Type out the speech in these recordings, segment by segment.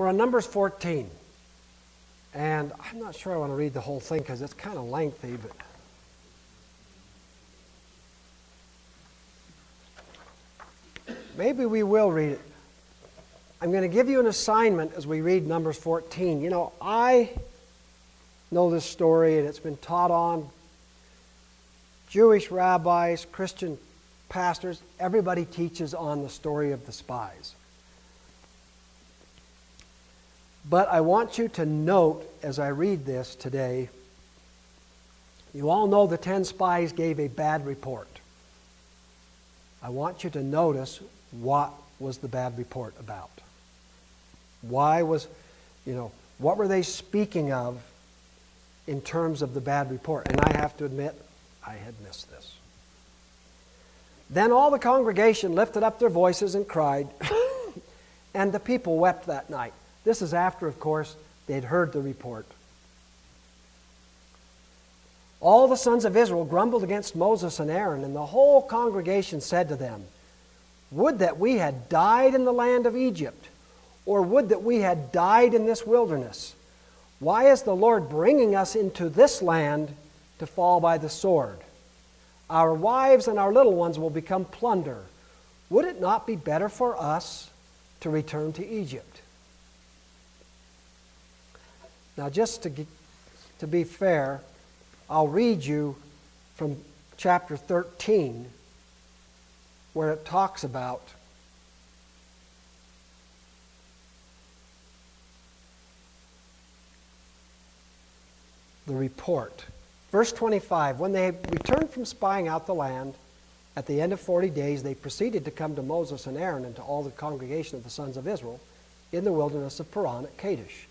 We're on Numbers 14. And I'm not sure I want to read the whole thing because it's kind of lengthy, but maybe we will read it. I'm going to give you an assignment as we read Numbers 14. You know, I know this story and it's been taught on. Jewish rabbis, Christian pastors, everybody teaches on the story of the spies. But I want you to note as I read this today, you all know the 10 spies gave a bad report. I want you to notice what was the bad report about. Why was, what were they speaking of in terms of the bad report? And I have to admit, I had missed this. Then all the congregation lifted up their voices and cried, and the people wept that night. This is after, of course, they'd heard the report. All the sons of Israel grumbled against Moses and Aaron, and the whole congregation said to them, "Would that we had died in the land of Egypt, or would that we had died in this wilderness. Why is the Lord bringing us into this land to fall by the sword? Our wives and our little ones will become plunder. Would it not be better for us to return to Egypt?" Now, just to be fair, I'll read you from chapter 13, where it talks about the report. Verse 25, when they returned from spying out the land, at the end of 40 days, they proceeded to come to Moses and Aaron and to all the congregation of the sons of Israel in the wilderness of Paran at Kadesh.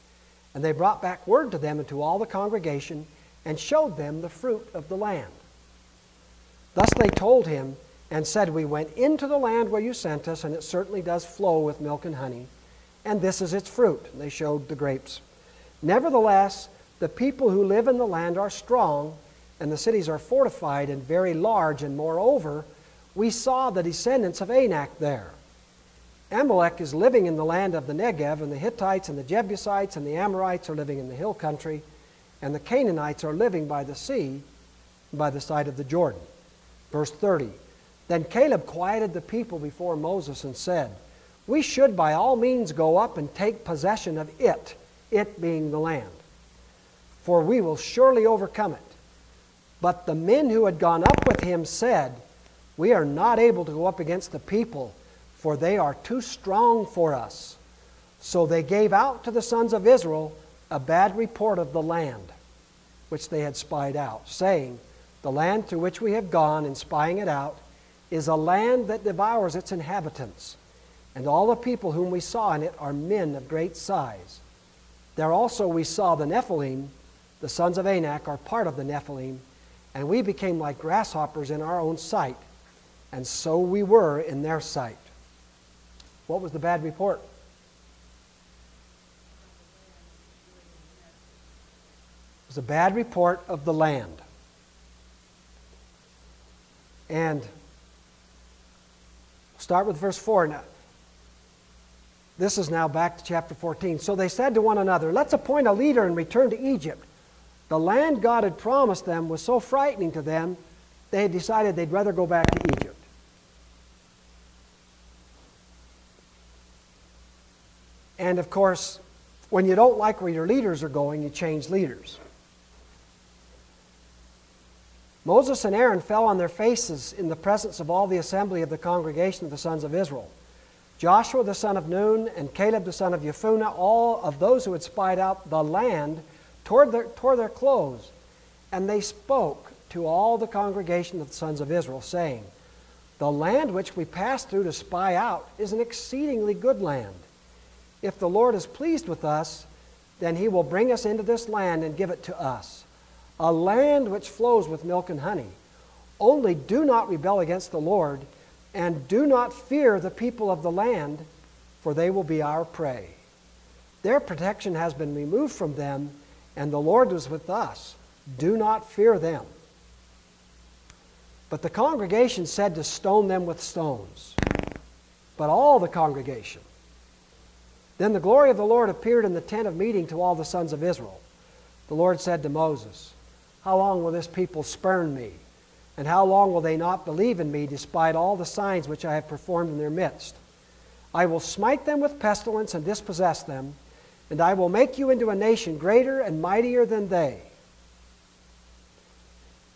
And they brought back word to them and to all the congregation and showed them the fruit of the land. Thus they told him and said, "We went into the land where you sent us, and it certainly does flow with milk and honey, and this is its fruit." And they showed the grapes. "Nevertheless, the people who live in the land are strong, and the cities are fortified and very large, and moreover, we saw the descendants of Anak there. Amalek is living in the land of the Negev, and the Hittites and the Jebusites and the Amorites are living in the hill country, and the Canaanites are living by the sea, by the side of the Jordan." Verse 30, then Caleb quieted the people before Moses and said, "We should by all means go up and take possession of it being the land, for we will surely overcome it." But the men who had gone up with him said, "We are not able to go up against the people, for they are too strong for us." So they gave out to the sons of Israel a bad report of the land which they had spied out, saying, "The land through which we have gone in spying it out is a land that devours its inhabitants, and all the people whom we saw in it are men of great size. There also we saw the Nephilim, the sons of Anak are part of the Nephilim, and we became like grasshoppers in our own sight, and so we were in their sight." What was the bad report? It was a bad report of the land. And start with verse 4 now. This is now back to chapter 14. "So they said to one another, 'Let's appoint a leader and return to Egypt.' The land God had promised them was so frightening to them, they had decided they'd rather go back to Egypt." And of course, when you don't like where your leaders are going, you change leaders. Moses and Aaron fell on their faces in the presence of all the assembly of the congregation of the sons of Israel. Joshua the son of Nun and Caleb the son of Jephunneh, all of those who had spied out the land, tore their clothes, and they spoke to all the congregation of the sons of Israel, saying, "The land which we passed through to spy out is an exceedingly good land. If the Lord is pleased with us, then he will bring us into this land and give it to us, a land which flows with milk and honey. Only do not rebel against the Lord, and do not fear the people of the land, for they will be our prey. Their protection has been removed from them, and the Lord was with us. Do not fear them." But the congregation said to stone them with stones. But all the congregation, Then the glory of the Lord appeared in the tent of meeting to all the sons of Israel. The Lord said to Moses, how long will this people spurn me? And how long will they not believe in me, despite all the signs which I have performed in their midst? I will smite them with pestilence and dispossess them, and I will make you into a nation greater and mightier than they.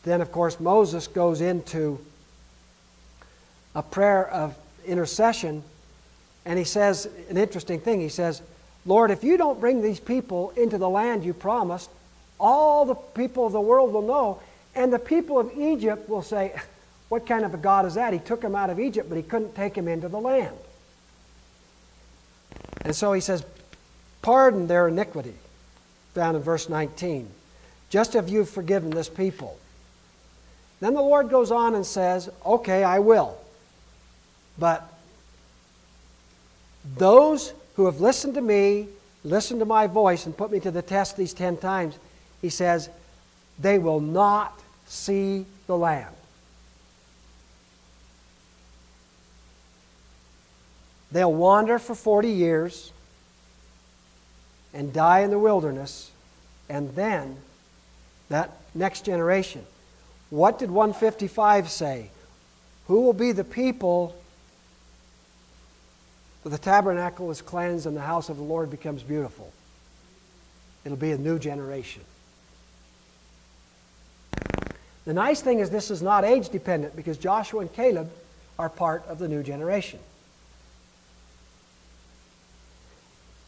Then, of course, Moses goes into a prayer of intercession, and he says an interesting thing. He says, Lord, if you don't bring these people into the land you promised, all the people of the world will know, and the people of Egypt will say, what kind of a God is that? He took them out of Egypt, but he couldn't take them into the land. And so he says, pardon their iniquity, found in verse 19, just as you've forgiven this people. Then the Lord goes on and says, okay, I will. But those who have listened to me, listened to my voice, and put me to the test these 10 times, he says, they will not see the land. They'll wander for 40 years and die in the wilderness, and then that next generation. What did 155 say? Who will be the people? The tabernacle is cleansed and the house of the Lord becomes beautiful. It'll be a new generation. The nice thing is this is not age dependent, because Joshua and Caleb are part of the new generation.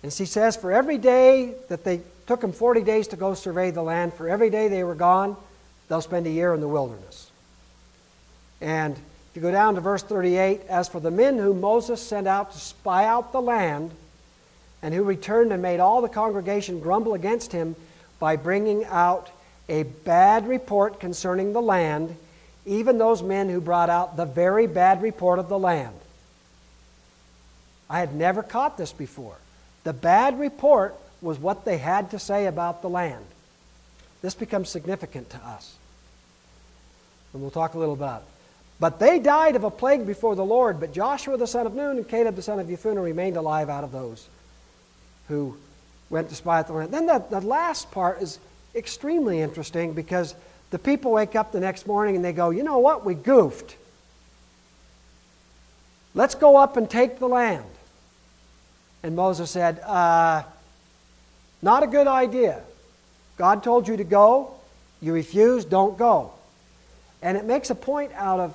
And he says, for every day that they took them 40 days to go survey the land, for every day they were gone, they'll spend a year in the wilderness. And if you go down to verse 38, as for the men whom Moses sent out to spy out the land, and who returned and made all the congregation grumble against him by bringing out a bad report concerning the land, even those men who brought out the very bad report of the land. I had never caught this before. The bad report was what they had to say about the land. This becomes significant to us. And we'll talk a little about it. But they died of a plague before the Lord, but Joshua the son of Nun and Caleb the son of Jephunneh remained alive out of those who went to spy out the land. Then the last part is extremely interesting, because the people wake up the next morning and they go, you know what, we goofed. Let's go up and take the land. And Moses said, not a good idea. God told you to go, you refused, don't go. And it makes a point out of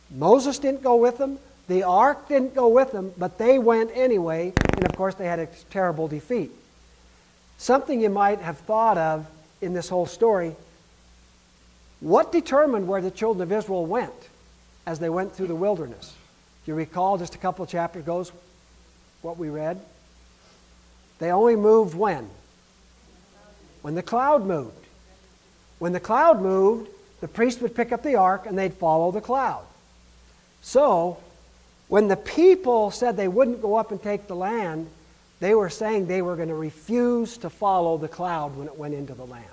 Moses didn't go with them, the ark didn't go with them, but they went anyway, and of course they had a terrible defeat. Something you might have thought of in this whole story, what determined where the children of Israel went as they went through the wilderness? Do you recall just a couple of chapters ago what we read? They only moved when? When the cloud moved. When the cloud moved, the priest would pick up the ark and they'd follow the cloud. So, when the people said they wouldn't go up and take the land, they were saying they were going to refuse to follow the cloud when it went into the land.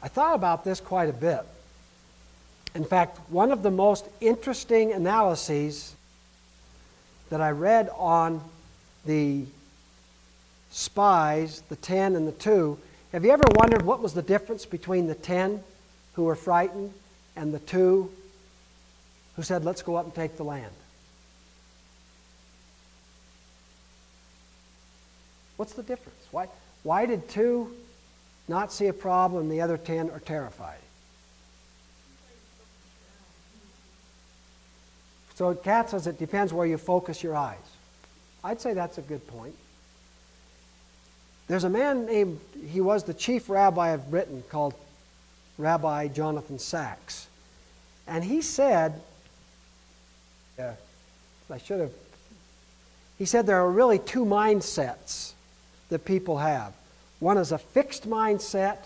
I thought about this quite a bit. In fact, one of the most interesting analyses that I read on the spies, the 10 and the 2, have you ever wondered what was the difference between the 10 who were frightened and the 2 who said, let's go up and take the land? What's the difference? Why did 2 not see a problem and the other 10 are terrified? So Kat says it depends where you focus your eyes. I'd say that's a good point. There's a man named, he was the chief rabbi of Britain, called Rabbi Jonathan Sacks. And he said, he said there are really 2 mindsets that people have. One is a fixed mindset,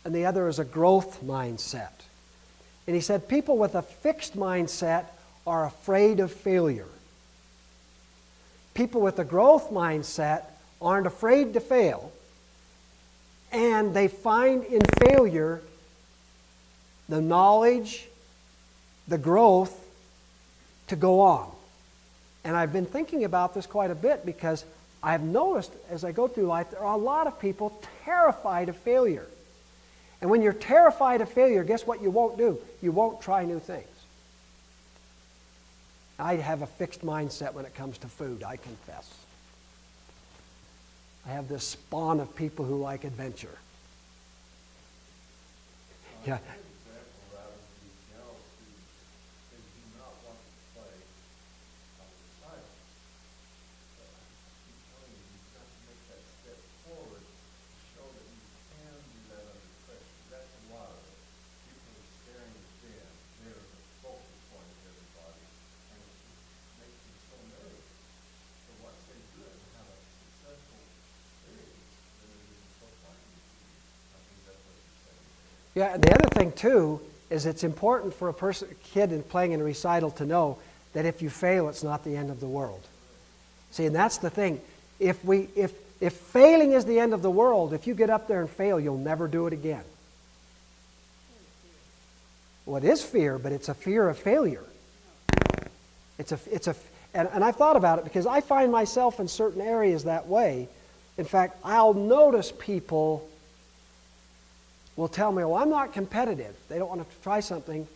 and the other is a growth mindset. And he said people with a fixed mindset are afraid of failure. People with a growth mindset aren't afraid to fail, and they find in failure the knowledge, the growth to go on. And I've been thinking about this quite a bit because I've noticed as I go through life, there are a lot of people terrified of failure. And when you're terrified of failure, guess what you won't do? You won't try new things. I have a fixed mindset when it comes to food, I confess. I have this spawn of people who like adventure. Yeah. Yeah, and the other thing too is it's important for a kid playing in a recital to know that if you fail, it's not the end of the world. See, and that's the thing. If failing is the end of the world, if you get up there and fail, you'll never do it again. Well, it is fear, but it's a fear of failure. And I've thought about it because I find myself in certain areas that way. In fact, I'll notice people will tell me, well, I'm not competitive. They don't want to try something,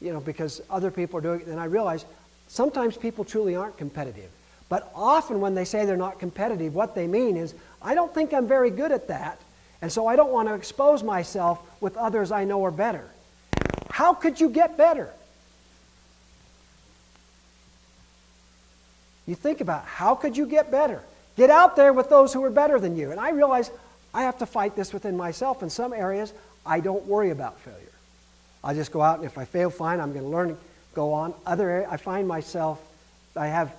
because other people are doing it. And I realize sometimes people truly aren't competitive. But often when they say they're not competitive, what they mean is, I don't think I'm very good at that, and so I don't want to expose myself with others I know are better. How could you get better? You think about how could you get better? Get out there with those who are better than you. And I realize I have to fight this within myself. In some areas, I don't worry about failure. I just go out, and if I fail, fine, I'm going to learn and go on. Other areas, I find myself, I have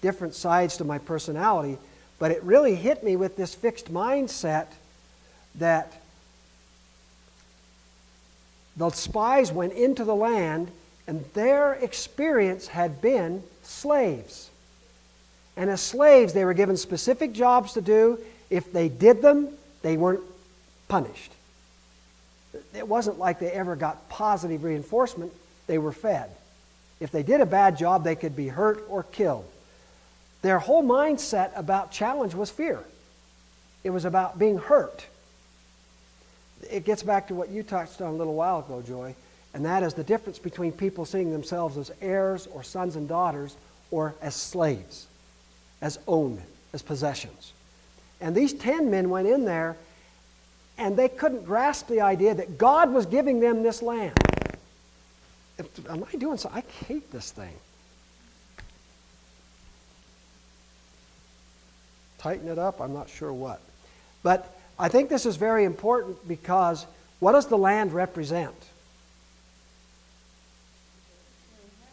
different sides to my personality, but it really hit me with this fixed mindset that the spies went into the land, and their experience had been slaves. And as slaves, they were given specific jobs to do. If they did them, they weren't punished. It wasn't like they ever got positive reinforcement. They were fed. If they did a bad job, they could be hurt or killed. Their whole mindset about challenge was fear. It was about being hurt. It gets back to what you touched on a little while ago, Joy, and that is the difference between people seeing themselves as heirs or sons and daughters or as slaves, as owned, as possessions. And these 10 men went in there, and they couldn't grasp the idea that God was giving them this land. Am I doing so? I hate this thing. Tighten it up? I'm not sure what. But I think this is very important because what does the land represent?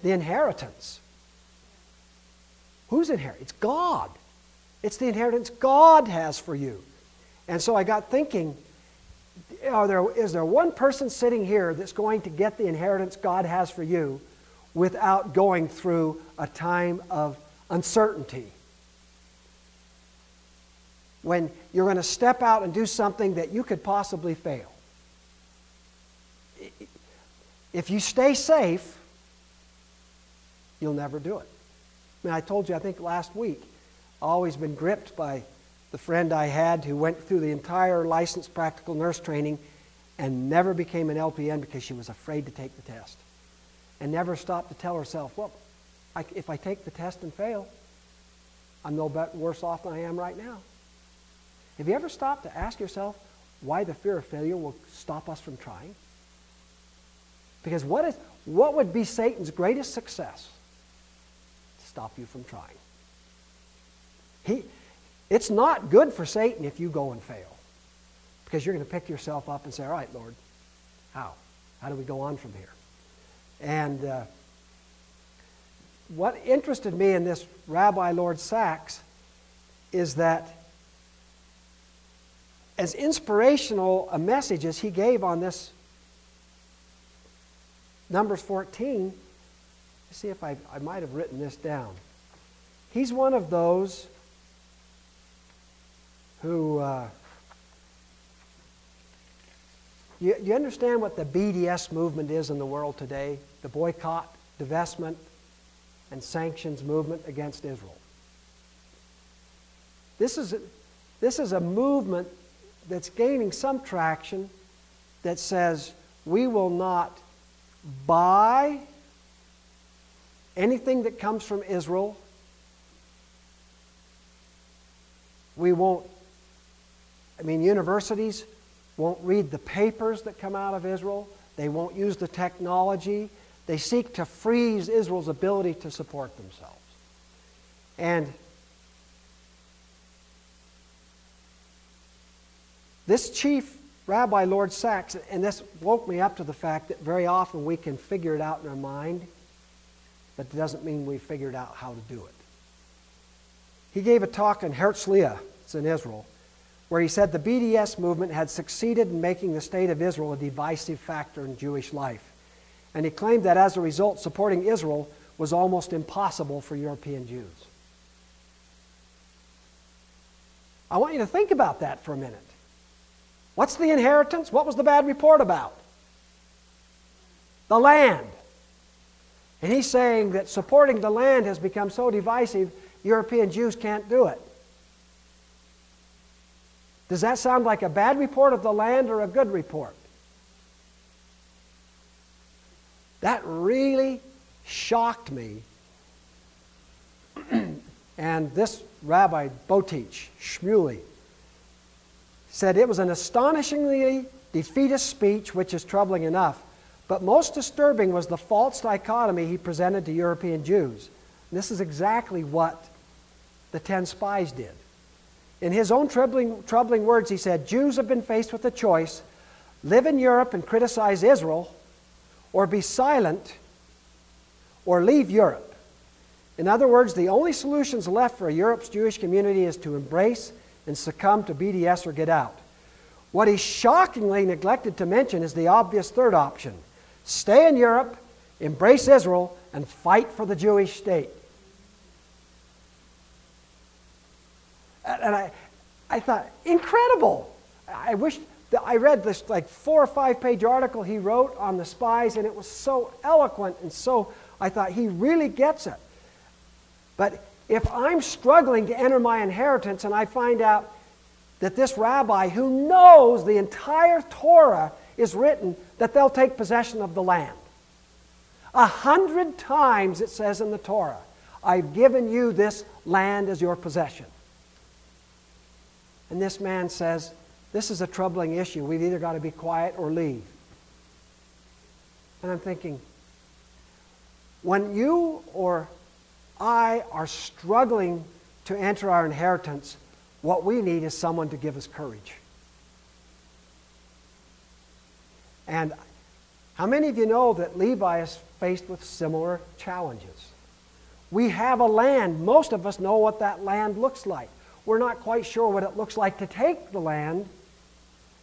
The inheritance. Whose inheritance? It's God. It's the inheritance God has for you. And so I got thinking, is there one person sitting here that's going to get the inheritance God has for you without going through a time of uncertainty? When you're going to step out and do something that you could possibly fail. If you stay safe, you'll never do it. I mean, I told you, I think last week, I've always been gripped by the friend I had who went through the entire licensed practical nurse training and never became an LPN because she was afraid to take the test. And never stopped to tell herself, well, if I take the test and fail, I'm no worse off than I am right now. Have you ever stopped to ask yourself why the fear of failure will stop us from trying? Because what would be Satan's greatest success? To stop you from trying. It's not good for Satan if you go and fail. Because you're going to pick yourself up and say, all right, Lord, how? How do we go on from here? And what interested me in this Rabbi Lord Sachs is that as inspirational a message as he gave on this Numbers 14, let's see if I might have written this down. He's one of those who You understand what the BDS movement is in the world today? The boycott, divestment, and sanctions movement against Israel. This is a movement that's gaining some traction that says we will not buy anything that comes from Israel. We won't, universities won't read the papers that come out of Israel. They won't use the technology. They seek to freeze Israel's ability to support themselves. And this chief Rabbi Lord Sachs, and this woke me up to the fact that very often we can figure it out in our mind, but it doesn't mean we figured out how to do it. He gave a talk in Herzliya, it's in Israel, where he said the BDS movement had succeeded in making the state of Israel a divisive factor in Jewish life. And he claimed that as a result, supporting Israel was almost impossible for European Jews. I want you to think about that for a minute. What's the inheritance? What was the bad report about? The land. And he's saying that supporting the land has become so divisive, European Jews can't do it. Does that sound like a bad report of the land or a good report? That really shocked me. And this Rabbi Botich, Shmuley, said it was an astonishingly defeatist speech, which is troubling enough, but most disturbing was the false dichotomy he presented to European Jews. And this is exactly what the 10 spies did. In his own troubling words, he said, Jews have been faced with a choice: live in Europe and criticize Israel, or be silent, or leave Europe. In other words, the only solutions left for Europe's Jewish community is to embrace and succumb to BDS or get out. What he shockingly neglected to mention is the obvious third option: stay in Europe, embrace Israel, and fight for the Jewish state. And I thought, incredible. I wish that I read this like 4 or 5 page article he wrote on the spies, and it was so eloquent, and so I thought he really gets it. But if I'm struggling to enter my inheritance and I find out that this rabbi who knows the entire Torah is written that they'll take possession of the land. 100 times it says in the Torah, I've given you this land as your possession. And this man says, this is a troubling issue. We've either got to be quiet or leave. And I'm thinking, when you or I are struggling to enter our inheritance, what we need is someone to give us courage. And how many of you know that Levi is faced with similar challenges? We have a land. Most of us know what that land looks like. We're not quite sure what it looks like to take the land,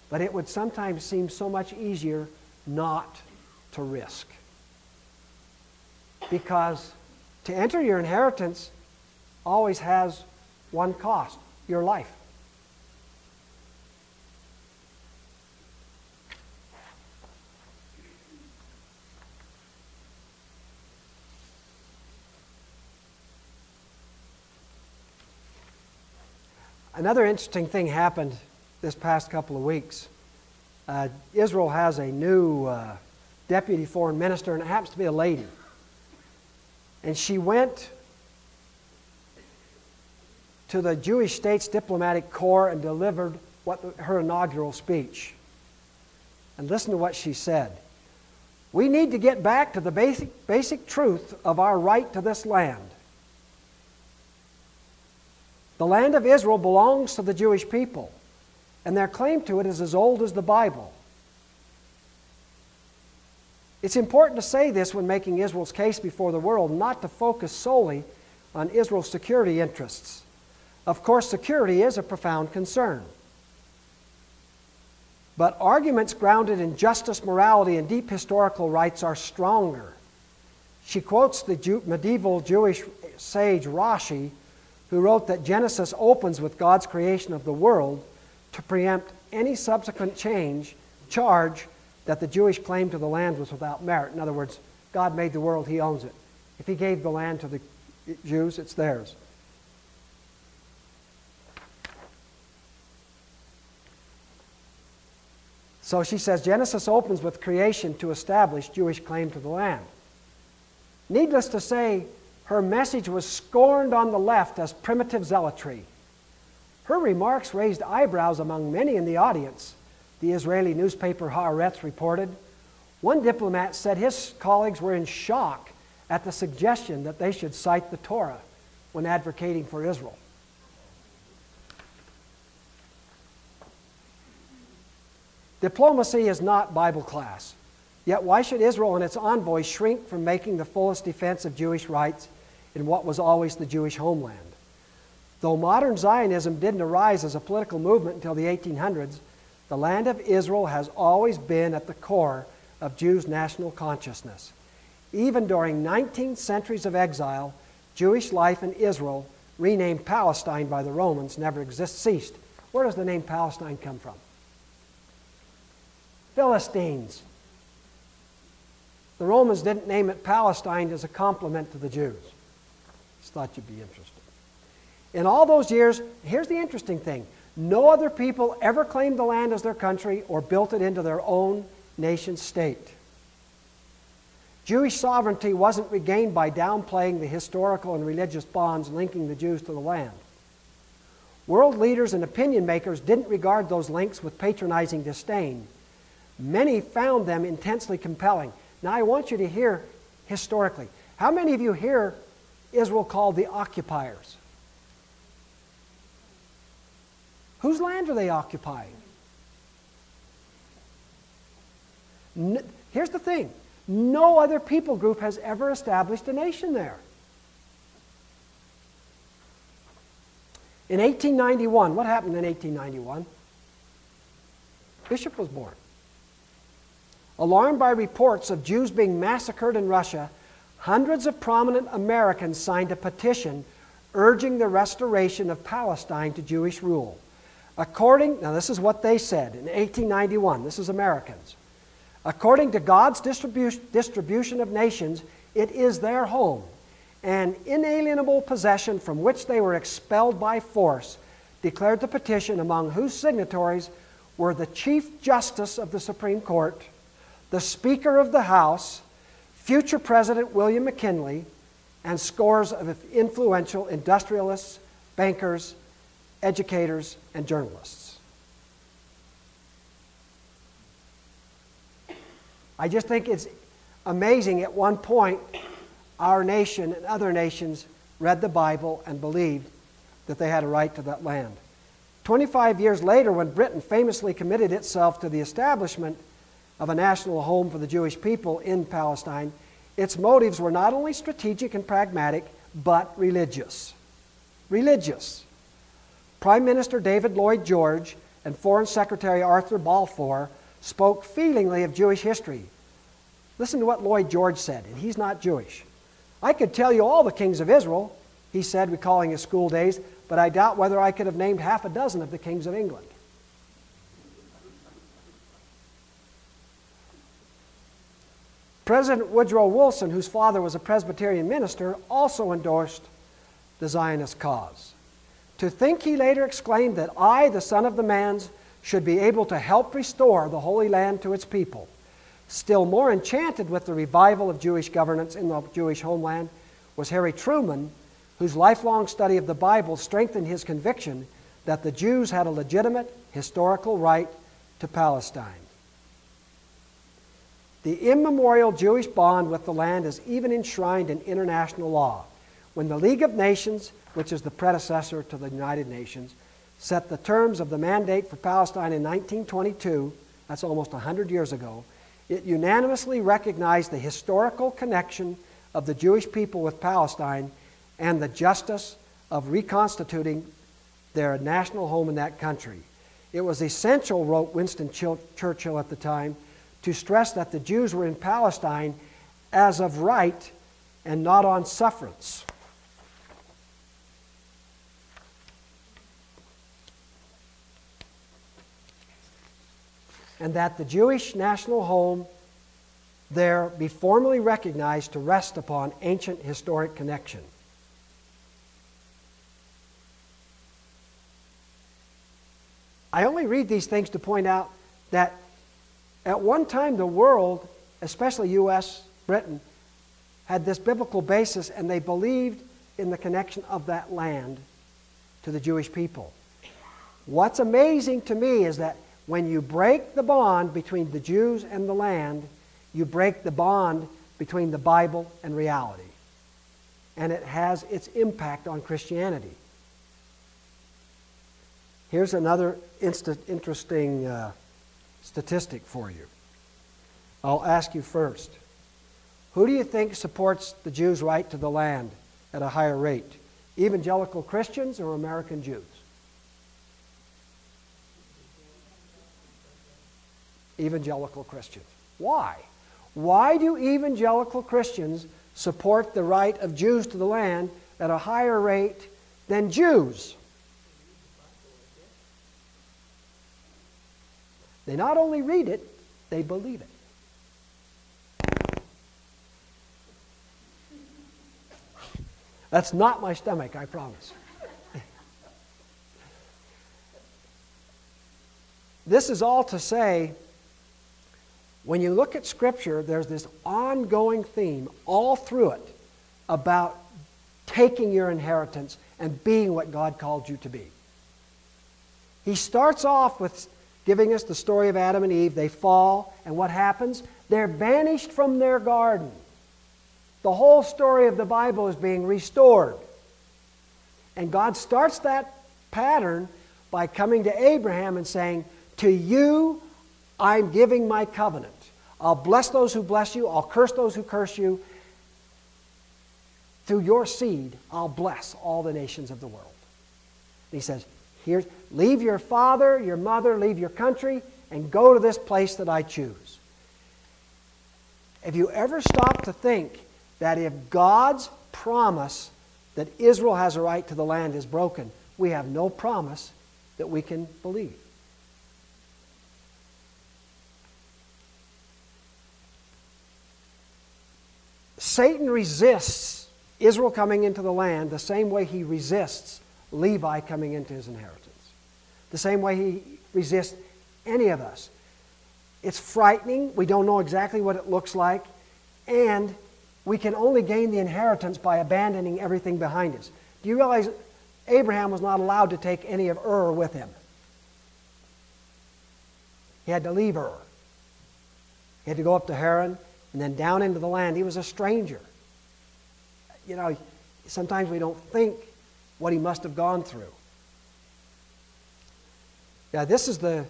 but it would sometimes seem so much easier not to risk. Because to enter your inheritance always has one cost: your life. Another interesting thing happened this past couple of weeks. Israel has a new deputy foreign minister, and it happens to be a lady. And she went to the Jewish State's Diplomatic Corps and delivered her inaugural speech. And listen to what she said. We need to get back to the basic truth of our right to this land. The land of Israel belongs to the Jewish people, and their claim to it is as old as the Bible. It's important to say this when making Israel's case before the world, not to focus solely on Israel's security interests. Of course, security is a profound concern. But arguments grounded in justice, morality, and deep historical rights are stronger. She quotes the medieval Jewish sage Rashi, who wrote that Genesis opens with God's creation of the world to preempt any subsequent change charge that the Jewish claim to the land was without merit. In other words, God made the world, he owns it. If he gave the land to the Jews, it's theirs. So she says Genesis opens with creation to establish Jewish claim to the land. Needless to say, her message was scorned on the left as primitive zealotry. Her remarks raised eyebrows among many in the audience, the Israeli newspaper Haaretz reported. One diplomat said his colleagues were in shock at the suggestion that they should cite the Torah when advocating for Israel. Diplomacy is not Bible class. Yet why should Israel and its envoys shrink from making the fullest defense of Jewish rights in what was always the Jewish homeland? Though modern Zionism didn't arise as a political movement until the 1800s, the land of Israel has always been at the core of Jews' national consciousness. Even during 19 centuries of exile, Jewish life in Israel, renamed Palestine by the Romans, never ceased. Where does the name Palestine come from? Philistines. The Romans didn't name it Palestine as a compliment to the Jews. Just thought you'd be interested. In all those years, here's the interesting thing. No other people ever claimed the land as their country or built it into their own nation state. Jewish sovereignty wasn't regained by downplaying the historical and religious bonds linking the Jews to the land. World leaders and opinion makers didn't regard those links with patronizing disdain. Many found them intensely compelling. Now I want you to hear historically. How many of you hear Israel called the occupiers? Whose land are they occupying? Here's the thing. No other people group has ever established a nation there. In 1891, what happened in 1891? Bishop was born. Alarmed by reports of Jews being massacred in Russia, hundreds of prominent Americans signed a petition urging the restoration of Palestine to Jewish rule. Now this is what they said in 1891. This is Americans. According to God's distribution of nations, it is their home, an inalienable possession from which they were expelled by force, declared the petition, among whose signatories were the Chief Justice of the Supreme Court, the Speaker of the House, future President William McKinley, and scores of influential industrialists, bankers, educators, and journalists. I just think it's amazing at one point our nation and other nations read the Bible and believed that they had a right to that land. 25 years later, when Britain famously committed itself to the establishment of a national home for the Jewish people in Palestine, its motives were not only strategic and pragmatic, but religious. Religious. Prime Minister David Lloyd George and Foreign Secretary Arthur Balfour spoke feelingly of Jewish history. Listen to what Lloyd George said, and he's not Jewish. I could tell you all the kings of Israel, he said, recalling his school days, but I doubt whether I could have named half a dozen of the kings of England. President Woodrow Wilson, whose father was a Presbyterian minister, also endorsed the Zionist cause. To think, he later exclaimed, that I, the son of the man, should be able to help restore the Holy Land to its people. Still more enchanted with the revival of Jewish governance in the Jewish homeland was Harry Truman, whose lifelong study of the Bible strengthened his conviction that the Jews had a legitimate historical right to Palestine. The immemorial Jewish bond with the land is even enshrined in international law. When the League of Nations, which is the predecessor to the United Nations, set the terms of the mandate for Palestine in 1922, that's almost 100 years ago, it unanimously recognized the historical connection of the Jewish people with Palestine and the justice of reconstituting their national home in that country. It was essential, wrote Winston Churchill at the time, to stress that the Jews were in Palestine as of right and not on sufferance. and that the Jewish national home there be formally recognized to rest upon ancient historic connection. I only read these things to point out that at one time the world, especially U.S., Britain, had this biblical basis, and they believed in the connection of that land to the Jewish people. What's amazing to me is that when you break the bond between the Jews and the land, you break the bond between the Bible and reality. And it has its impact on Christianity. Here's another interesting statistic for you. I'll ask you first. Who do you think supports the Jews' right to the land at a higher rate? Evangelical Christians or American Jews? Evangelical Christians. Why? Why do evangelical Christians support the right of Jews to the land at a higher rate than Jews? They not only read it, they believe it. That's not my stomach, I promise. This is all to say, when you look at Scripture, there's this ongoing theme all through it about taking your inheritance and being what God called you to be. He starts off with giving us the story of Adam and Eve. They fall, and what happens? They're banished from their garden. The whole story of the Bible is being restored. And God starts that pattern by coming to Abraham and saying, "To you I'm giving my covenant. I'll bless those who bless you. I'll curse those who curse you. Through your seed, I'll bless all the nations of the world." And he says, "Here, leave your father, your mother, leave your country, and go to this place that I choose." Have you ever stopped to think that if God's promise that Israel has a right to the land is broken, we have no promise that we can believe? Satan resists Israel coming into the land the same way he resists Levi coming into his inheritance. The same way he resists any of us. It's frightening. We don't know exactly what it looks like. And we can only gain the inheritance by abandoning everything behind us. Do you realize Abraham was not allowed to take any of Ur with him? He had to leave Ur. He had to go up to Haran and then down into the land. He was a stranger. You know, sometimes we don't think what he must have gone through. Yeah, this is the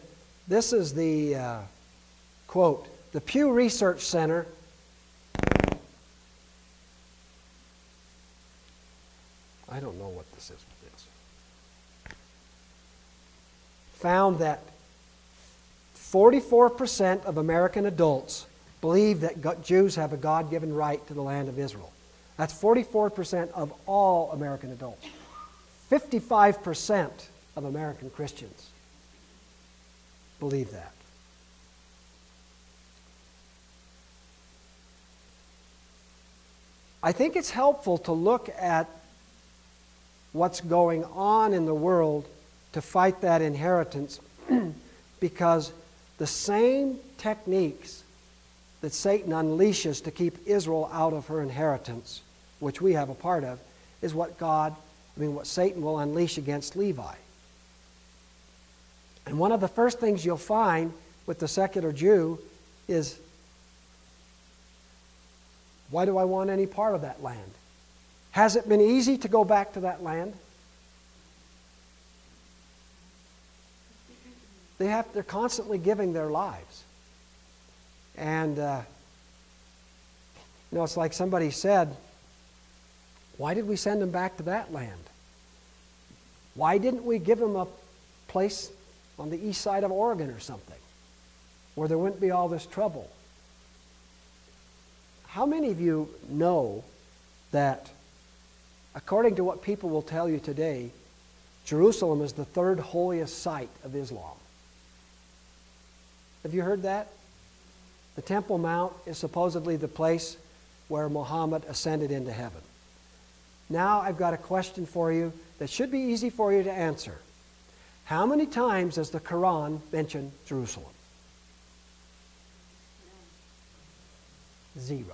quote. The Pew Research Center I don't know what this is with this. Found that 44% of American adults believe that Jews have a God-given right to the land of Israel. That's 44% of all American adults. 55% of American Christians believe that. I think it's helpful to look at what's going on in the world to fight that inheritance because the same techniques that Satan unleashes to keep Israel out of her inheritance, which we have a part of, is what Satan will unleash against Levi. And one of the first things you'll find with the secular Jew is, why do I want any part of that land? Has it been easy to go back to that land? They're constantly giving their lives. And, it's like somebody said, why did we send them back to that land? Why didn't we give them a place on the east side of Oregon or something where there wouldn't be all this trouble? How many of you know that, according to what people will tell you today, Jerusalem is the third holiest site of Islam? Have you heard that? The Temple Mount is supposedly the place where Muhammad ascended into heaven. Now I've got a question for you that should be easy for you to answer. How many times does the Quran mention Jerusalem? 0.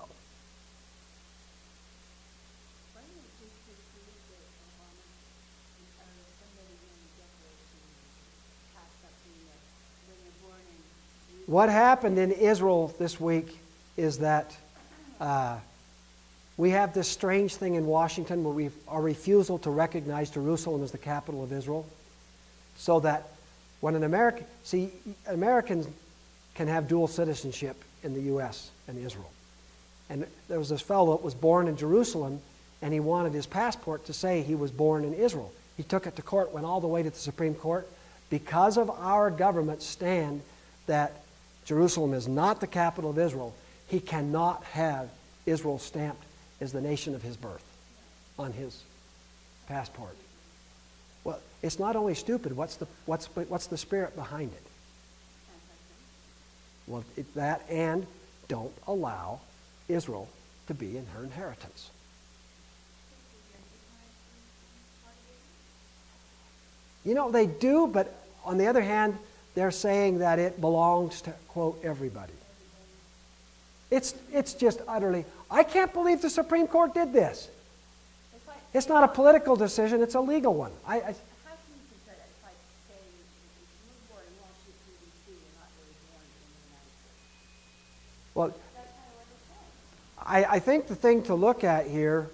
What happened in Israel this week is that we have this strange thing in Washington where our refusal to recognize Jerusalem as the capital of Israel, so that when Americans can have dual citizenship in the U.S. and Israel. And there was this fellow that was born in Jerusalem, and he wanted his passport to say he was born in Israel. He took it to court, went all the way to the Supreme Court. Because of our government's stand that Jerusalem is not the capital of Israel, he cannot have Israel stamped as the nation of his birth on his passport. Well, it's not only stupid. What's the spirit behind it? Well, that and don't allow Israel to be in her inheritance. You know, they do, but on the other hand, they're saying that it belongs to, quote, everybody. It's just utterly, I can't believe the Supreme Court did this. It's not a political decision, it's a legal one. Well, I think the thing to look at here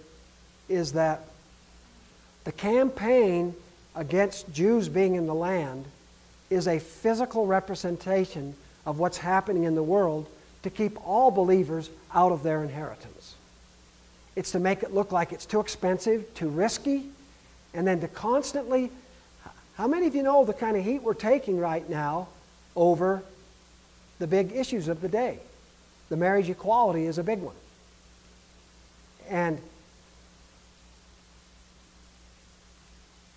is that the campaign against Jews being in the land is a physical representation of what's happening in the world to keep all believers out of their inheritance. It's to make it look like it's too expensive, too risky, and then to constantly... How many of you know the kind of heat we're taking right now over the big issues of the day? The marriage equality is a big one. And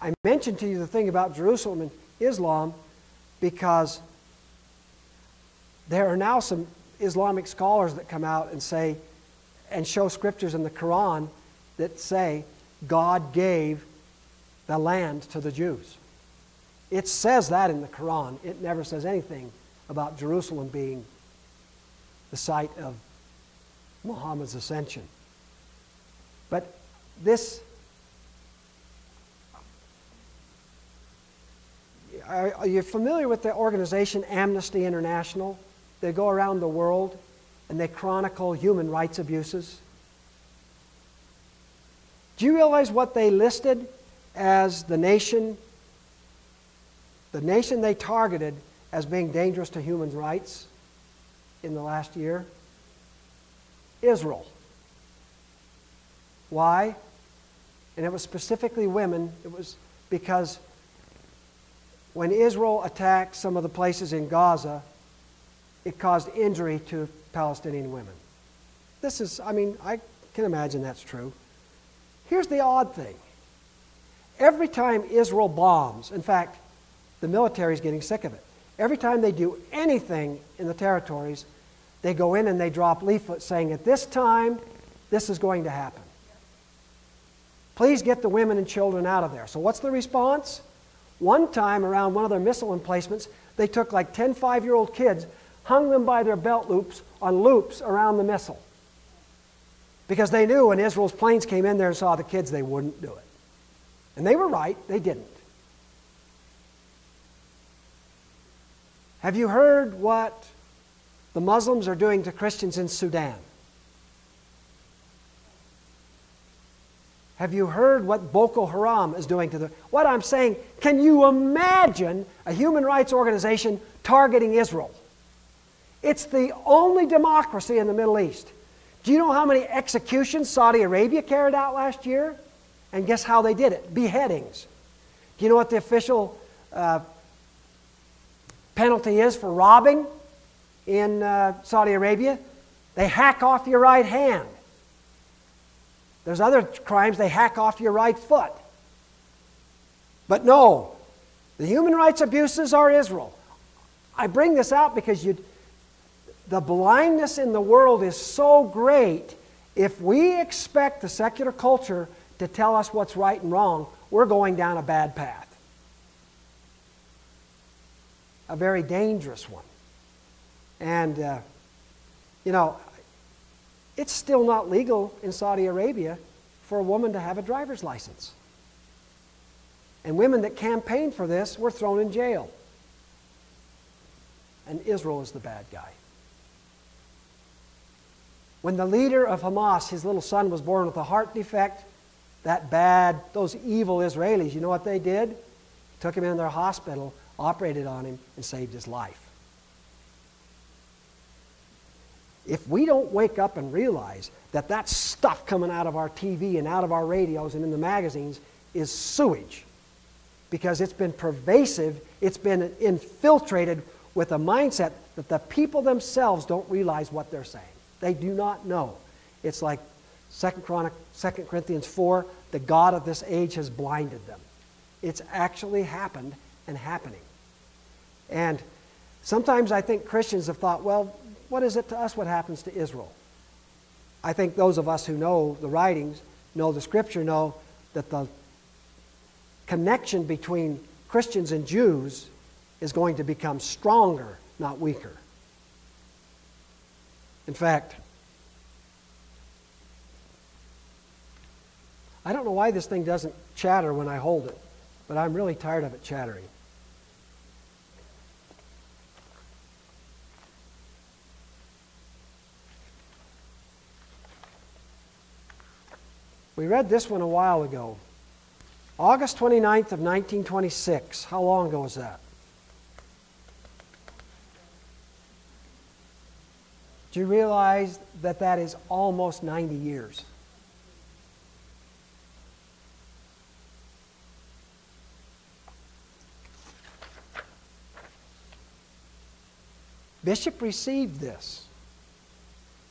I mentioned to you the thing about Jerusalem and Islam because there are now some Islamic scholars that come out and say and show scriptures in the Quran that say God gave the land to the Jews. It says that in the Quran. It never says anything about Jerusalem being the site of Muhammad's ascension. But this... Are you familiar with the organization Amnesty International? They go around the world and they chronicle human rights abuses. Do you realize what they listed as the nation they targeted as being dangerous to human rights in the last year? Israel. Why? And it was specifically women. It was because when Israel attacked some of the places in Gaza, it caused injury to Palestinian women. This is, I mean, I can imagine that's true. Here's the odd thing. Every time Israel bombs, in fact, the military is getting sick of it. Every time they do anything in the territories, they go in and they drop leaflets saying, at this time, this is going to happen. Please get the women and children out of there. So what's the response? One time around one of their missile emplacements, they took like 10 5-year-old kids, hung them by their belt loops on loops around the missile. Because they knew when Israel's planes came in there and saw the kids, they wouldn't do it. And they were right, they didn't. Have you heard what the Muslims are doing to Christians in Sudan? Have you heard what Boko Haram is doing to the... What I'm saying, can you imagine a human rights organization targeting Israel? It's the only democracy in the Middle East. Do you know how many executions Saudi Arabia carried out last year? And guess how they did it? Beheadings. Do you know what the official penalty is for robbing in Saudi Arabia? They hack off your right hand. There's other crimes, they hack off your right foot. But no, the human rights abuses are Israel. I bring this out because the blindness in the world is so great. If we expect the secular culture to tell us what's right and wrong, we're going down a bad path. A very dangerous one. And, you know, it's still not legal in Saudi Arabia for a woman to have a driver's license. And women that campaigned for this were thrown in jail. And Israel is the bad guy. When the leader of Hamas, his little son, was born with a heart defect, those evil Israelis, you know what they did? Took him in their hospital, operated on him, and saved his life. If we don't wake up and realize that that stuff coming out of our TV and out of our radios and in the magazines is sewage, because it's been pervasive, it's been infiltrated with a mindset that the people themselves don't realize what they're saying. They do not know. It's like 2 Corinthians 4, the God of this age has blinded them. It's actually happened and happening. And sometimes I think Christians have thought, well, what is it to us what happens to Israel? I think those of us who know the writings, know the Scripture, know that the connection between Christians and Jews is going to become stronger, not weaker. In fact, I don't know why this thing doesn't chatter when I hold it, but I'm really tired of it chattering. We read this one a while ago. August 29th of 1926. How long ago was that? Do you realize that that is almost 90 years? Bishop received this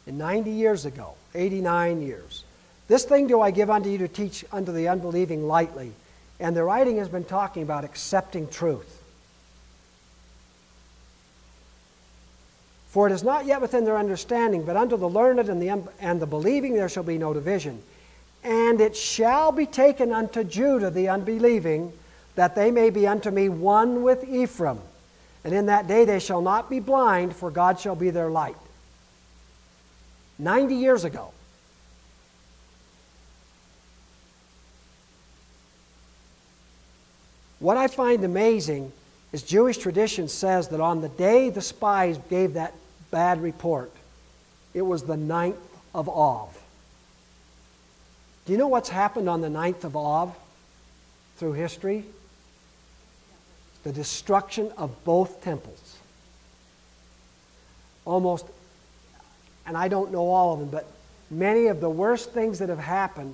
in 90 years ago, 89 years. This thing do I give unto you to teach unto the unbelieving lightly. And the writing has been talking about accepting truth. For it is not yet within their understanding, but unto the learned and the believing there shall be no division. And it shall be taken unto Judah, the unbelieving, that they may be unto me one with Ephraim. And in that day they shall not be blind, for God shall be their light. 90 years ago. What I find amazing is Jewish tradition says that on the day the spies gave that bad report, it was the 9th of Av. Do you know what's happened on the 9th of Av through history? The destruction of both temples. Almost, and I don't know all of them, but many of the worst things that have happened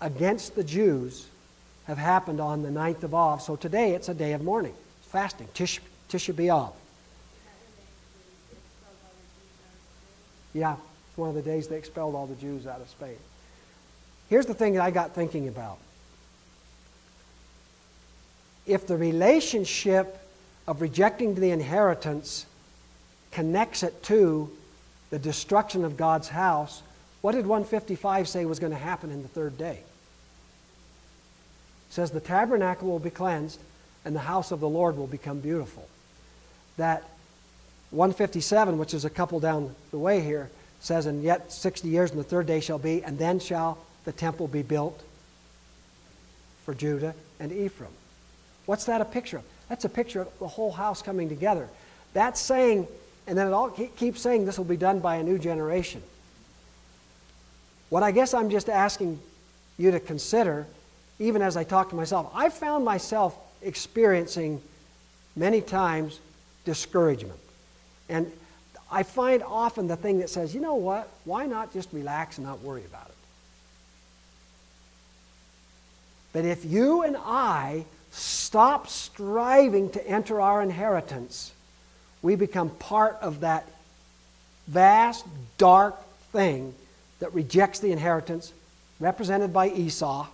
against the Jews have happened on the 9th of Av. So today it's a day of mourning, fasting, Tisha B'Av. Yeah, it's one of the days they expelled all the Jews out of Spain. Here's the thing that I got thinking about. If the relationship of rejecting the inheritance connects it to the destruction of God's house, what did 155 say was going to happen in the third day? It says the tabernacle will be cleansed and the house of the Lord will become beautiful. That 157, which is a couple down the way here, says, and yet 60 years and the third day shall be, and then shall the temple be built for Judah and Ephraim. What's that a picture of? That's a picture of the whole house coming together. That's saying, and then it all keeps saying this will be done by a new generation. What I guess I'm just asking you to consider, even as I talk to myself, I've found myself experiencing many times discouragement. And I find often the thing that says, you know what, why not just relax and not worry about it? But if you and I stop striving to enter our inheritance, we become part of that vast, dark thing that rejects the inheritance, represented by Esau.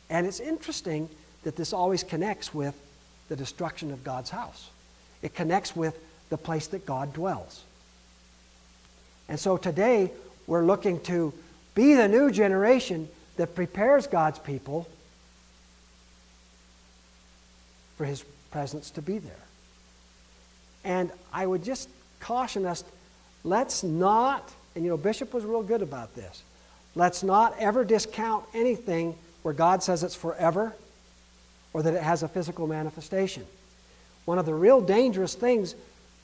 And it's interesting that this always connects with the destruction of God's house. It connects with the place that God dwells. And so today, we're looking to be the new generation that prepares God's people for His presence to be there. And I would just caution us, let's not, and Bishop was real good about this, let's not ever discount anything where God says it's forever or that it has a physical manifestation. One of the real dangerous things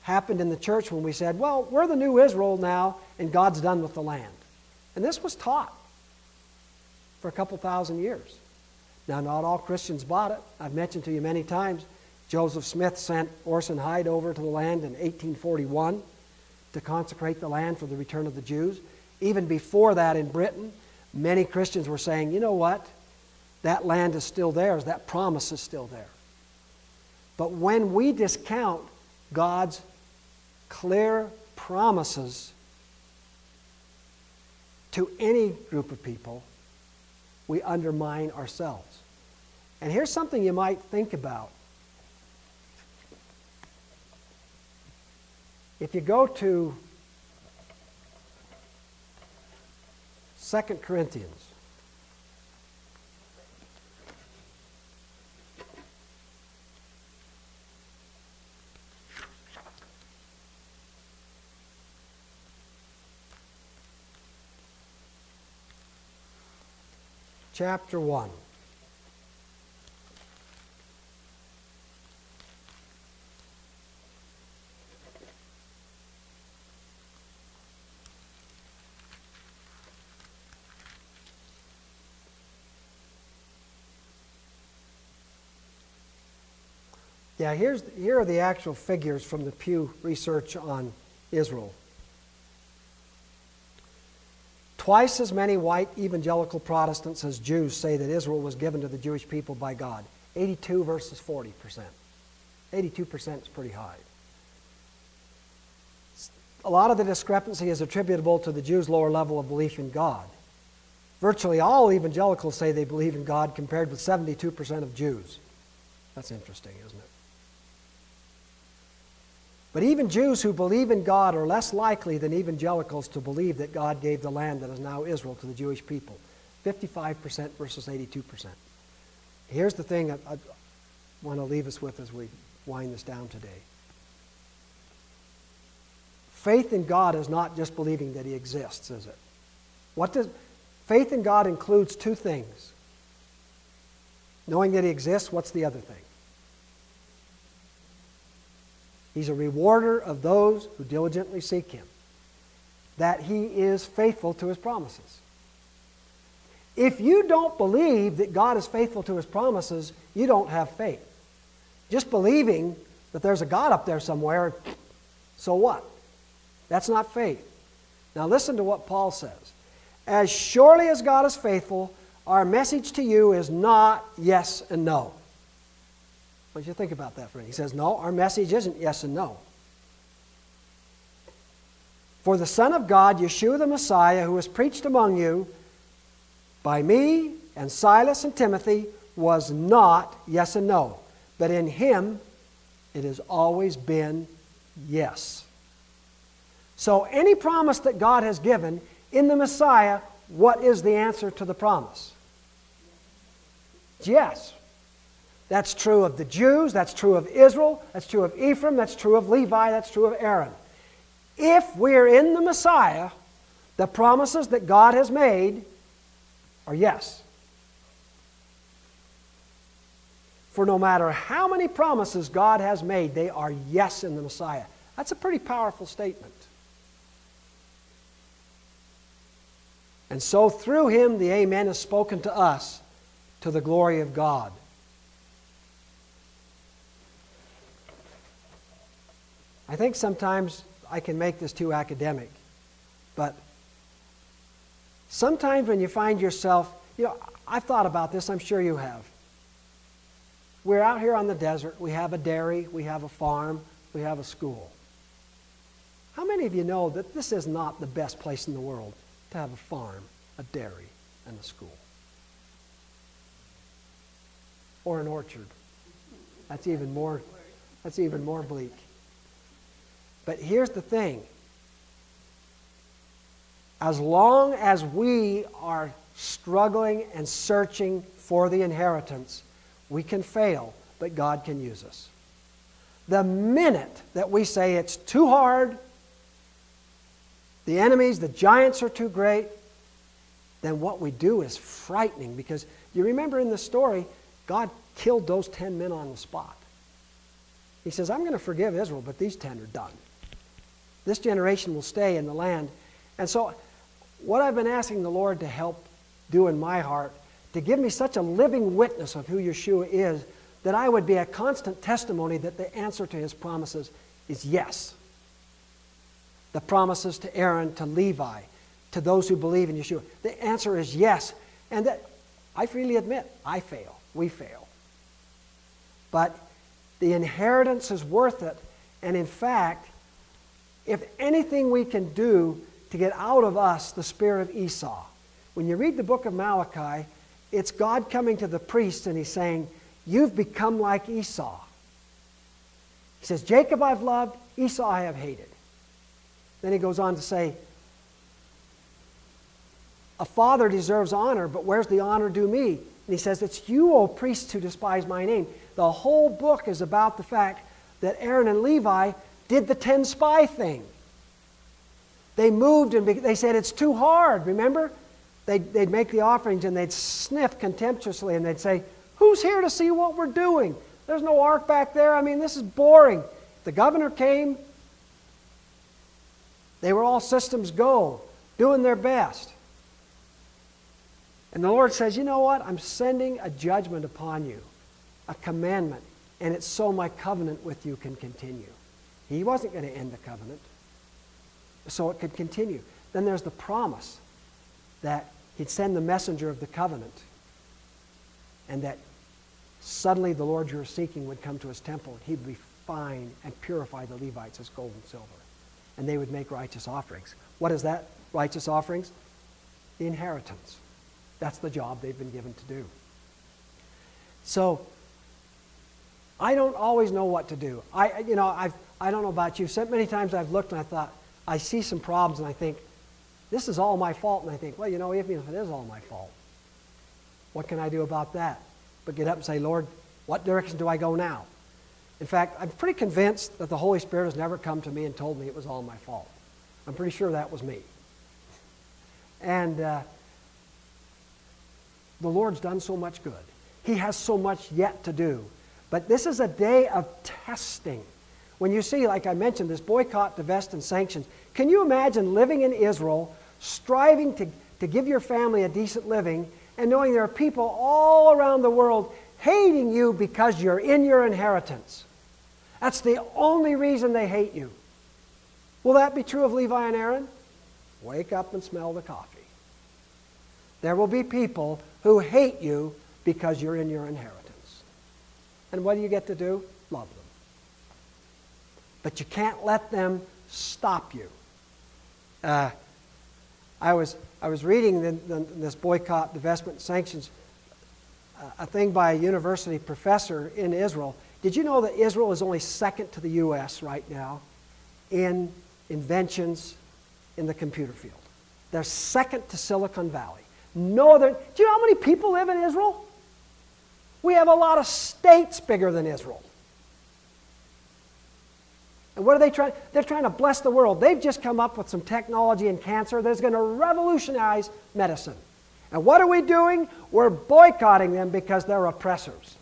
happened in the church when we said, well, we're the new Israel now and God's done with the land. And this was taught for a couple thousand years. Now, not all Christians bought it. I've mentioned to you many times, Joseph Smith sent Orson Hyde over to the land in 1841 to consecrate the land for the return of the Jews. Even before that in Britain, many Christians were saying, you know what? That land is still theirs. That promise is still there. But when we discount God's clear promises to any group of people, we undermine ourselves. And here's something you might think about. If you go to 2 Corinthians, chapter 1. Yeah, here are the actual figures from the Pew Research on Israel. Twice as many white evangelical Protestants as Jews say that Israel was given to the Jewish people by God. 82 versus 40%. 82% is pretty high. A lot of the discrepancy is attributable to the Jews' lower level of belief in God. Virtually all evangelicals say they believe in God compared with 72% of Jews. That's interesting, isn't it? But even Jews who believe in God are less likely than evangelicals to believe that God gave the land that is now Israel to the Jewish people. 55% versus 82%. Here's the thing I want to leave us with as we wind this down today. Faith in God is not just believing that He exists, is it? Faith in God includes two things. Knowing that He exists, what's the other thing? He's a rewarder of those who diligently seek Him. That He is faithful to His promises. If you don't believe that God is faithful to His promises, you don't have faith. Just believing that there's a God up there somewhere, so what? That's not faith. Now listen to what Paul says. As surely as God is faithful, our message to you is not yes and no. I want you to think about that for a minute. He says, no, our message isn't yes and no. For the Son of God, Yeshua the Messiah, who was preached among you by me and Silas and Timothy, was not yes and no. But in Him, it has always been yes. So any promise that God has given in the Messiah, what is the answer to the promise? Yes. That's true of the Jews, that's true of Israel, that's true of Ephraim, that's true of Levi, that's true of Aaron. If we're in the Messiah, the promises that God has made are yes. For no matter how many promises God has made, they are yes in the Messiah. That's a pretty powerful statement. And so through Him, the Amen is spoken to us to the glory of God. I think sometimes I can make this too academic, but sometimes when you find yourself, I've thought about this, I'm sure you have. We're out here on the desert, we have a dairy, we have a farm, we have a school. How many of you know that this is not the best place in the world to have a farm, a dairy, and a school? Or an orchard. That's even more That's even more bleak. But here's the thing. As long as we are struggling and searching for the inheritance, we can fail, but God can use us. The minute that we say it's too hard, the enemies, the giants are too great, then what we do is frightening, because you remember in the story, God killed those 10 men on the spot. He says, I'm going to forgive Israel, but these 10 are done. This generation will stay in the land. And so what I've been asking the Lord to help do in my heart, to give me such a living witness of who Yeshua is, that I would be a constant testimony that the answer to His promises is yes. The promises to Aaron, to Levi, to those who believe in Yeshua. The answer is yes. And that I freely admit, I fail. We fail. But the inheritance is worth it. And in fact, if anything we can do to get out of us the spirit of Esau. When you read the book of Malachi, it's God coming to the priests and He's saying, you've become like Esau. He says, Jacob I've loved, Esau I have hated. Then He goes on to say, a father deserves honor, but where's the honor due me? And He says, it's you, O priests, who despise my name. The whole book is about the fact that Aaron and Levi did the 10 spy thing. They moved and they said it's too hard, remember? They'd make the offerings and they'd sniff contemptuously and they'd say, who's here to see what we're doing? There's no ark back there. I mean, this is boring. The governor came. They were all systems go, doing their best. And the Lord says, you know what? I'm sending a judgment upon you, a commandment, and it's so my covenant with you can continue. He wasn't going to end the covenant, so it could continue. Then there's the promise that He'd send the messenger of the covenant, and that suddenly the Lord you're seeking would come to His temple, and He'd refine and purify the Levites as gold and silver, and they would make righteous offerings. What is that, righteous offerings? The inheritance. That's the job they've been given to do. So, I don't always know what to do. I don't know about you. So many times I've looked and I thought, I see some problems and I think, this is all my fault. And I think, well, even if it is all my fault, what can I do about that? But get up and say, Lord, what direction do I go now? In fact, I'm pretty convinced that the Holy Spirit has never come to me and told me it was all my fault. I'm pretty sure that was me. And the Lord's done so much good. He has so much yet to do. But this is a day of testing. When you see, like I mentioned, this boycott, divest, and sanctions, can you imagine living in Israel, striving to give your family a decent living, and knowing there are people all around the world hating you because you're in your inheritance? That's the only reason they hate you. Will that be true of Levi and Aaron? Wake up and smell the coffee. There will be people who hate you because you're in your inheritance. And what do you get to do? Love them. But you can't let them stop you. I was reading this boycott, divestment, sanctions, a thing by a university professor in Israel. Did you know that Israel is only second to the U.S. right now in inventions in the computer field? They're second to Silicon Valley. No other. Do you know how many people live in Israel? We have a lot of states bigger than Israel. And what are they trying? They're trying to bless the world. They've just come up with some technology in cancer that's going to revolutionize medicine. And what are we doing? We're boycotting them because they're oppressors.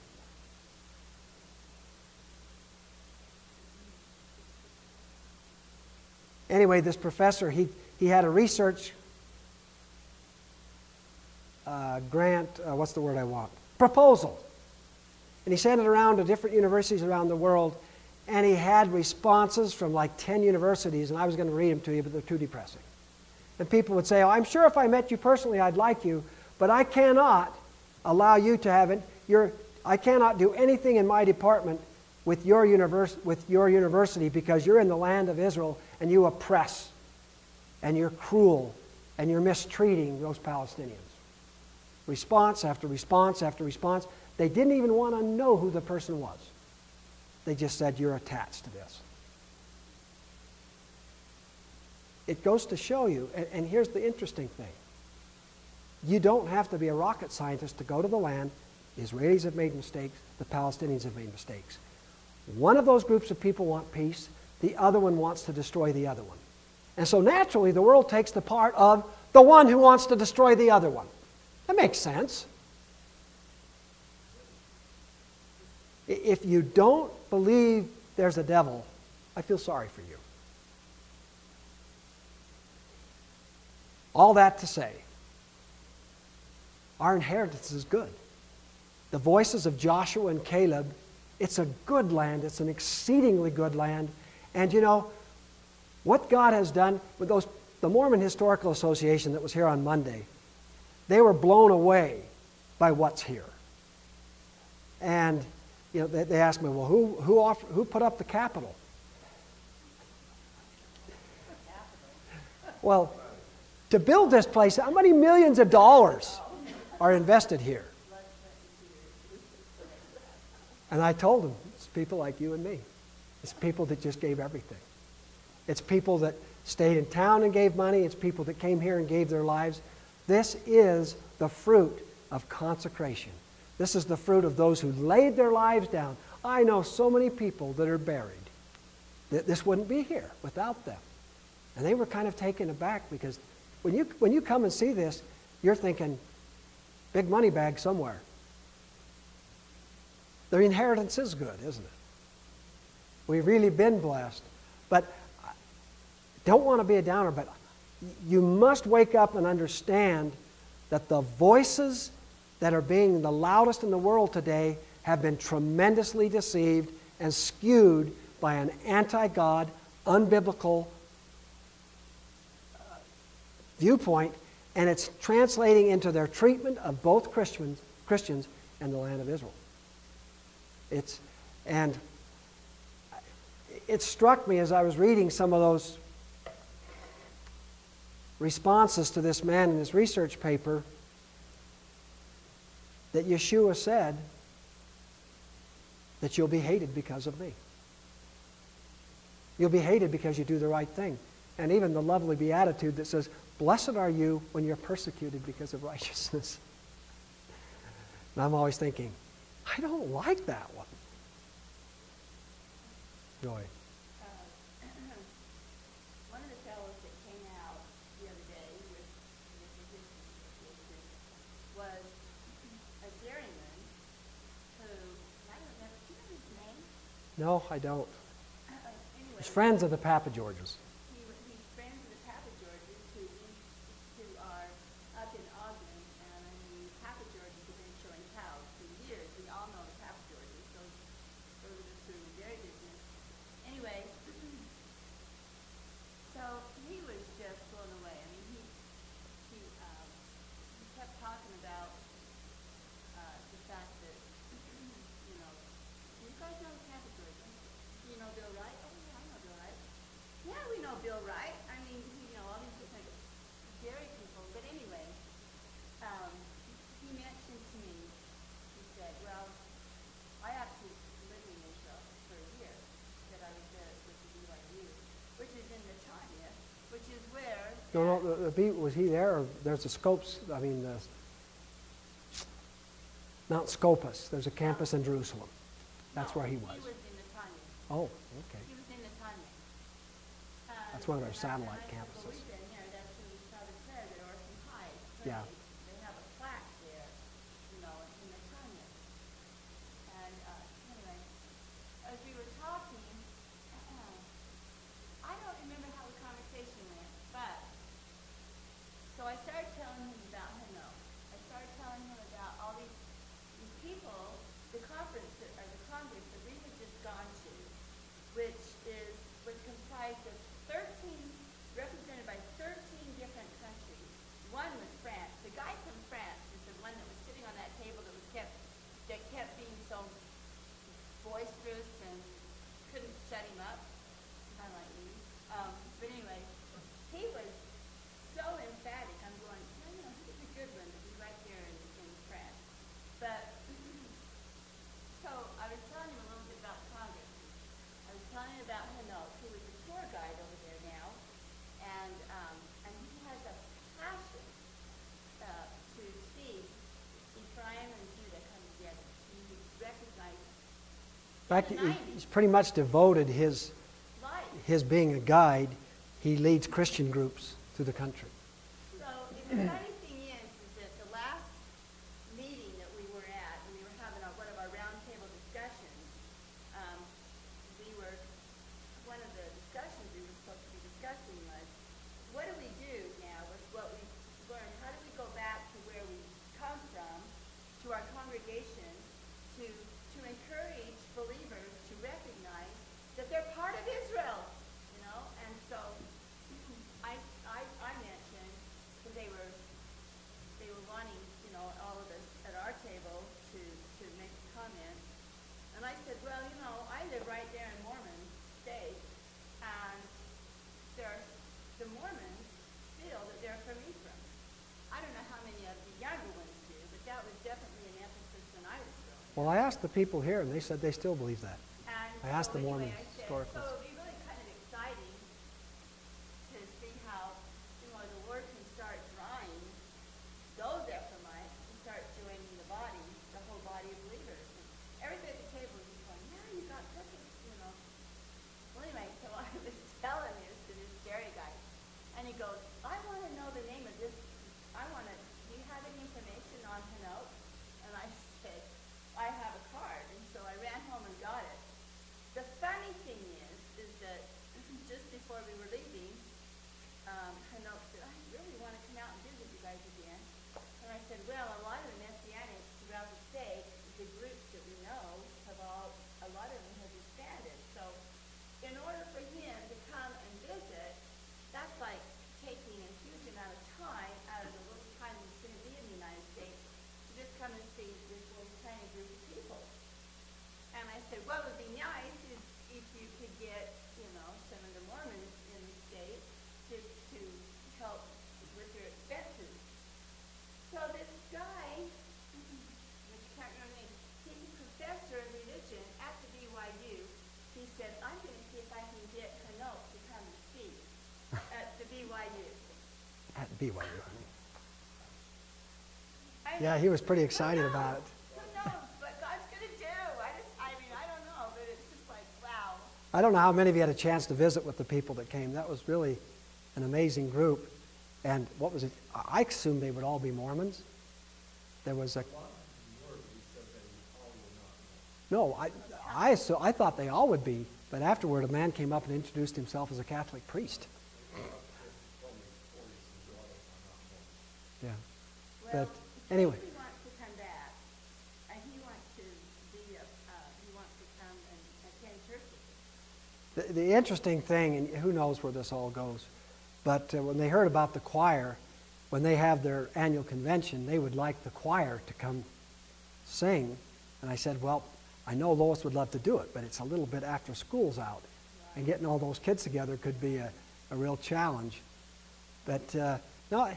Anyway, this professor, he had a research grant, what's the word I want? Proposal. And he sent it around to different universities around the world, and he had responses from like 10 universities, and I was going to read them to you, but they're too depressing. And people would say, oh, I'm sure if I met you personally, I'd like you, but I cannot allow you to have it. I cannot do anything in my department with your university because you're in the land of Israel, and you oppress, and you're cruel, and you're mistreating those Palestinians. Response after response after response. They didn't even want to know who the person was. They just said, you're attached to this. It goes to show you, and here's the interesting thing. You don't have to be a rocket scientist to go to the land. The Israelis have made mistakes. The Palestinians have made mistakes. One of those groups of people want peace. The other one wants to destroy the other one. And so naturally, the world takes the part of the one who wants to destroy the other one. That makes sense. If you don't believe there's a devil, I feel sorry for you. All that to say, our inheritance is good. The voices of Joshua and Caleb, it's a good land. It's an exceedingly good land. And you know, what God has done with the Mormon Historical Association that was here on Monday, they were blown away by what's here. And you know, they asked me, well, who put up the Capitol? Well, to build this place, how many millions of dollars are invested here? And I told them, it's people like you and me. It's people that just gave everything. It's people that stayed in town and gave money. It's people that came here and gave their lives. This is the fruit of consecration. This is the fruit of those who laid their lives down. I know so many people that are buried. This wouldn't be here without them. And they were kind of taken aback because when you come and see this, you're thinking, big money bag somewhere. Their inheritance is good, isn't it? We've really been blessed. But don't want to be a downer, but you must wake up and understand that the voices that are being the loudest in the world today have been tremendously deceived and skewed by an anti-God, unbiblical viewpoint, and it's translating into their treatment of both Christians and the land of Israel. And it struck me as I was reading some of those responses to this man in his research paper that Yeshua said that you'll be hated because of me. You'll be hated because you do the right thing. And even the lovely beatitude that says, blessed are you when you're persecuted because of righteousness. And I'm always thinking, I don't like that one. Joy. One of the fellows that came out the other day with the history was a dairyman who, I don't remember, do you know his name? No, I don't. Anyway, He's friends of the Papa Georges. He's friends of the Papa Georges who are up in Ogden, and the Papa Georges have been showing cows for years. We all know the Papa Georges. Those are the true dairy business. Anyway, so he was just blown away. I mean, he kept talking about the fact that, you know, you guys know the Papa Georges. You know Bill Wright? Oh, yeah, I know Bill Wright. Yeah, we know Bill Wright. I mean, you know, all these different dairy people. But anyway, he mentioned to me, he said, well, I actually lived in Israel for a year, that I was there with the BYU, which is in Netanya, which is where... No, was he there? Or there's the Scopes, I mean, Mount Scopus. There's a campus in Jerusalem. That's where he was. He was in Netanya. Oh, okay. He was in Netanya. That's one of their satellite campuses. We've been there. That's where we saw the prayer that Orson Hyde prayed. Yeah. They have a plaque there, you know, in Netanya. And anyway, as we were talking, I don't remember how the conversation went, but so I started telling him about Hano. I started telling him about all these people, the conference or the congress that we had just gone to, which was comprised of 13, represented by 13 different countries. One was France. The fact, in the 90s. he's pretty much devoted his Life. being a guide. He leads Christian groups through the country. So the funny thing is that the last meeting that we were at, when we were having one of our roundtable discussions, one of the discussions we were supposed to be discussing was, what do we do now with what we've learned? How do we go back to where we come from, to our congregation, to encourage believers to recognize that they're part of Israel, you know? And so I mentioned, because they were wanting, you know, all of us at our table to make a comment, and I said, well, you know, I live right there in Mormon State, and the Mormons feel that they're from Ephraim. I don't know how many of the younger ones do, but that was definitely an emphasis when I was growing up. Well, I asked the people here, and they said they still believe that. And I asked the Mormon I said, historicals. so it'd be really kind of exciting to see how, you know, the Lord can start drawing those Ephraimites and start joining the body, the whole body of believers. And everybody at the table was just going, yeah, you got cookies, you know. Well, anyway, so I was telling this to this Jerry guy, and he goes, I want to know the name of this. Do you have any information on Hanoch? And I said, I have a card. And so I ran home and got it. The funny thing is that just before we were leaving, Hanoch said, I really want to come out and visit you guys again. And I said, well, a lot of the Messianics throughout the state, the groups that we know, a lot of them have disbanded. So in order for him to come and visit, that's like taking a huge amount of time out of the little time he's going to be in the United States to just come and see this little tiny group of people. And I said, what would be nice is if you could get, you know, some of the Mormons in the state to help with your expenses. So this guy, which I can't remember his name, he's a professor of religion at the BYU. He said, I'm going to see if I can get Hanoch to come and speak at the BYU. At BYU, honey. I Yeah, mean, he was pretty excited about it. Who knows what God's going to do? I don't know, but it's just like, wow. I don't know how many of you had a chance to visit with the people that came. That was really an amazing group. And what was it? I assumed they would all be Mormons. There was a... No, I thought they all would be, but afterward a man came up and introduced himself as a Catholic priest. Yeah. Well, But anyway. He wants to come back, and he wants to he wants to come and attend churches. The interesting thing, and who knows where this all goes, but when they heard about the choir, when they have their annual convention, they would like the choir to come sing. And I said, well, I know Lois would love to do it, but it's a little bit after school's out. Right. And getting all those kids together could be a real challenge. But no,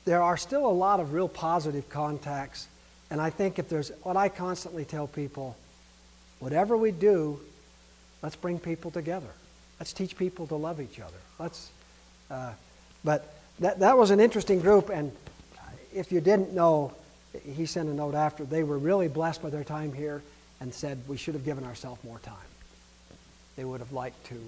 there are still a lot of real positive contacts. And I think if there's, what I constantly tell people, whatever we do, let's bring people together. Let's teach people to love each other. But that was an interesting group, and if you didn't know, he sent a note after. They were really blessed by their time here and said we should have given ourselves more time. They would have liked to